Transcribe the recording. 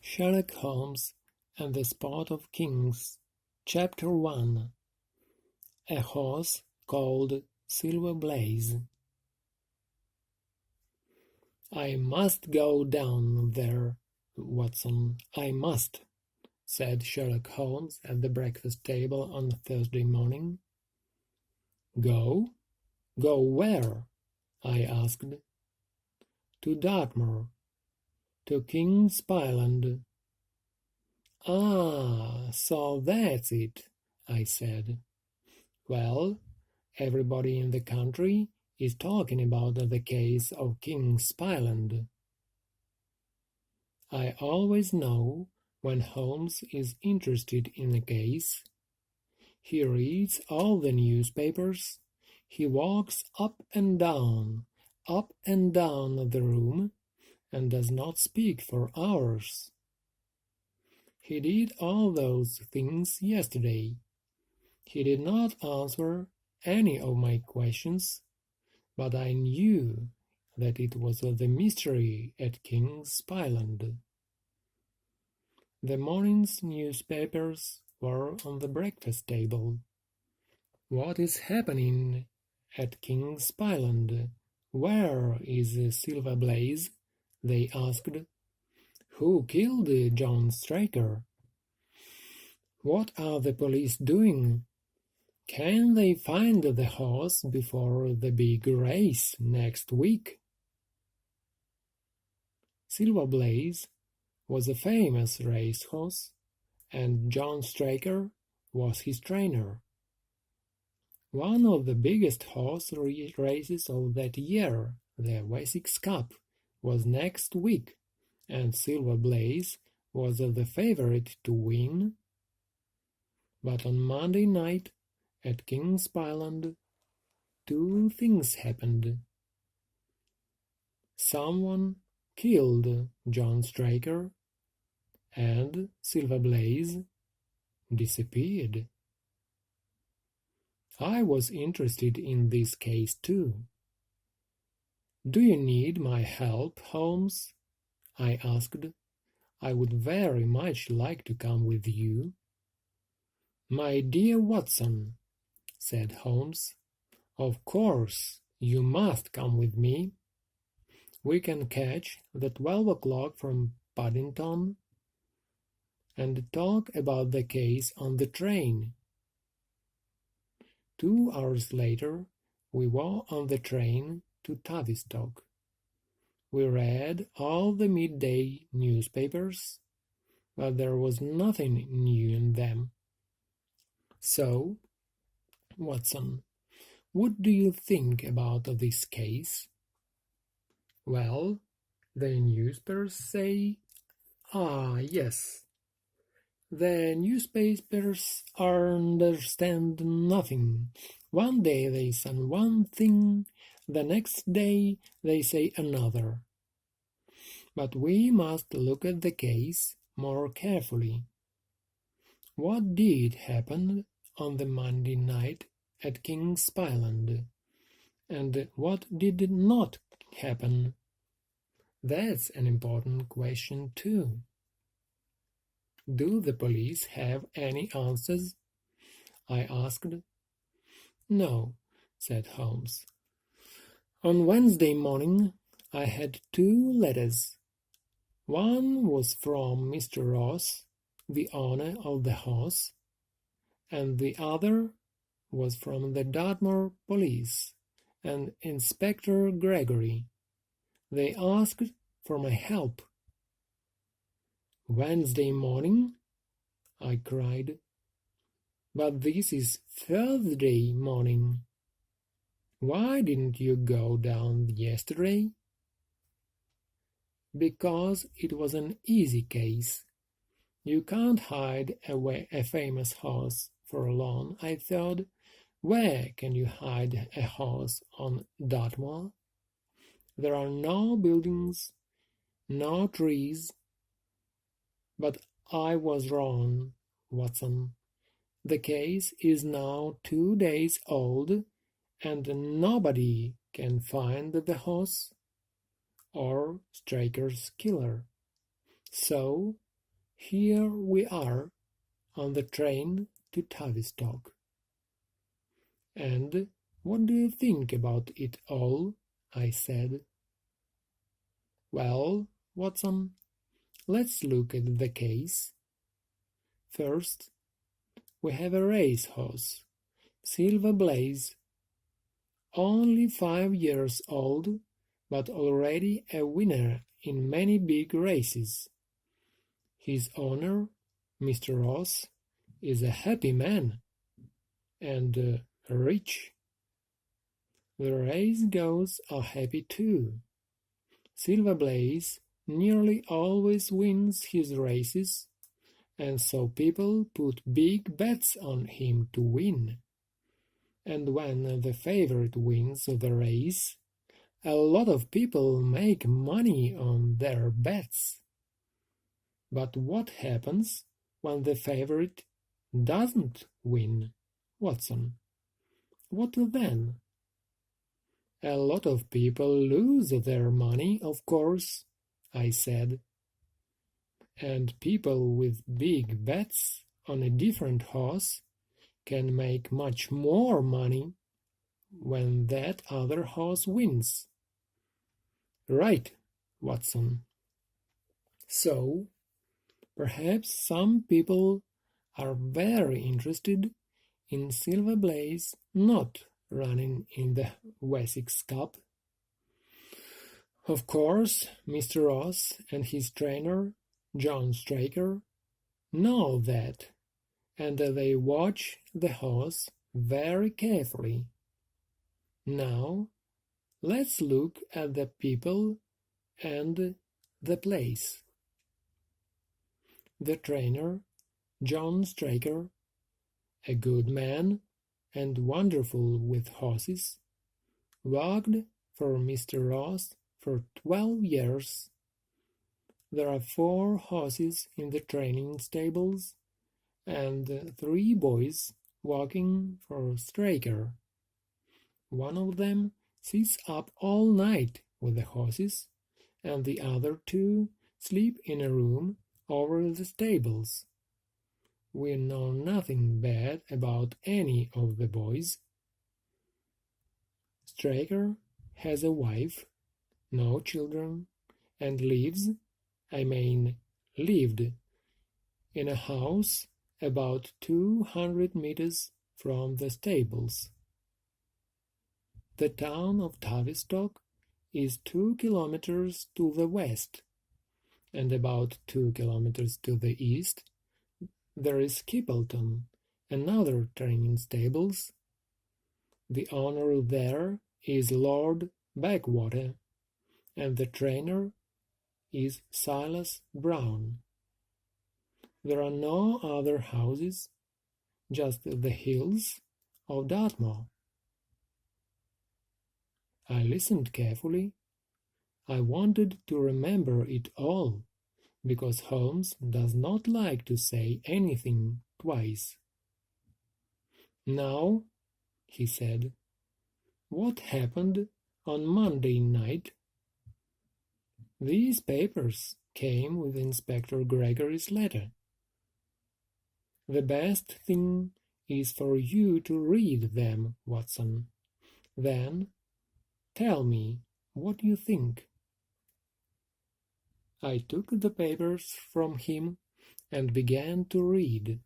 Sherlock Holmes and the Spot of Kings. Chapter 1. A Horse Called Silver Blaze. "I must go down there, Watson, I must," said Sherlock Holmes at the breakfast table on Thursday morning. "Go? Go where?" I asked. "To Dartmoor. To King's Island." "Ah, so that's it," I said. "Well, everybody in the country is talking about the case of King's Island." I always know when Holmes is interested in a case. He reads all the newspapers. He walks up and down the room, and does not speak for hours. He did all those things yesterday. He did not answer any of my questions, but I knew that it was the mystery at King's Island. The morning's newspapers were on the breakfast table. "What is happening at King's Island? Where is Silver Blaze?" they asked. "Who killed John Straker? What are the police doing? Can they find the horse before the big race next week?" Silver Blaze was a famous racehorse, and John Straker was his trainer. One of the biggest horse races of that year, the Wessex Cup, was next week, and Silver Blaze was the favorite to win. But on Monday night at King's Island, two things happened. Someone killed John Straker, and Silver Blaze disappeared. I was interested in this case too. "Do you need my help, Holmes?" I asked. "I would very much like to come with you." "My dear Watson," said Holmes, "of course you must come with me. We can catch the 12 o'clock from Paddington and talk about the case on the train." 2 hours later we were on the train to Tavistock. We read all the midday newspapers, but there was nothing new in them. "So, Watson, what do you think about this case?" "Well, the newspapers say—" "Ah, yes. The newspapers understand nothing. One day they say one thing, the next day they say another. But we must look at the case more carefully. What did happen on the Monday night at King's Island, and what did not happen? That's an important question too. Do the police have any answers?" I asked. "No," said Holmes. "On Wednesday morning I had 2 letters. One was from Mr. Ross, the owner of the horse, and the other was from the Dartmoor police and Inspector Gregory. They asked for my help." "Wednesday morning?" I cried. "But this is Thursday morning. Why didn't you go down yesterday?" "Because it was an easy case. You can't hide away a famous horse for long, I thought. Where can you hide a horse on Dartmoor? There are no buildings, no trees. But I was wrong, Watson. The case is now 2 days old, and nobody can find the horse or Straker's killer. So Here we are on the train to Tavistock. And what do you think about it all? I said. Well, Watson, let's look at the case. First, we have a racehorse, Silver Blaze, only 5 years old, but already a winner in many big races. His owner, Mr. Ross, is a happy man and rich. The race goers are happy too. Silver Blaze nearly always wins his races, and so people put big bets on him to win. And when the favorite wins the race, a lot of people make money on their bets. But what happens when the favorite doesn't win, Watson? What then? A lot of people lose their money, of course, I said. And people with big bets on a different horse can make much more money when that other horse wins. Right, Watson. So, perhaps some people are very interested in Silver Blaze not running in the Wessex Cup. Of course, Mr. Ross and his trainer, John Straker, know that, and they watch the horse very carefully. Now, let's look at the people and the place. The trainer, John Straker, a good man and wonderful with horses, worked for Mr. Ross for 12 years. There are 4 horses in the training stables and 3 boys working for Straker. One of them sits up all night with the horses, and the other 2 sleep in a room over the stables. We know nothing bad about any of the boys. Straker has a wife, no children, and lived in a house about 200 meters from the stables. The town of Tavistock is 2 kilometers to the west, and about 2 kilometers to the east there is Kippleton, another training stables. The owner there is Lord Backwater, and the trainer is Silas Brown. There are no other houses, just the hills of Dartmoor. I listened carefully. I wanted to remember it all, because Holmes does not like to say anything twice. Now, he said, what happened on Monday night? These papers came with Inspector Gregory's letter. The best thing is for you to read them, Watson. Then tell me what you think. I took the papers from him and began to read.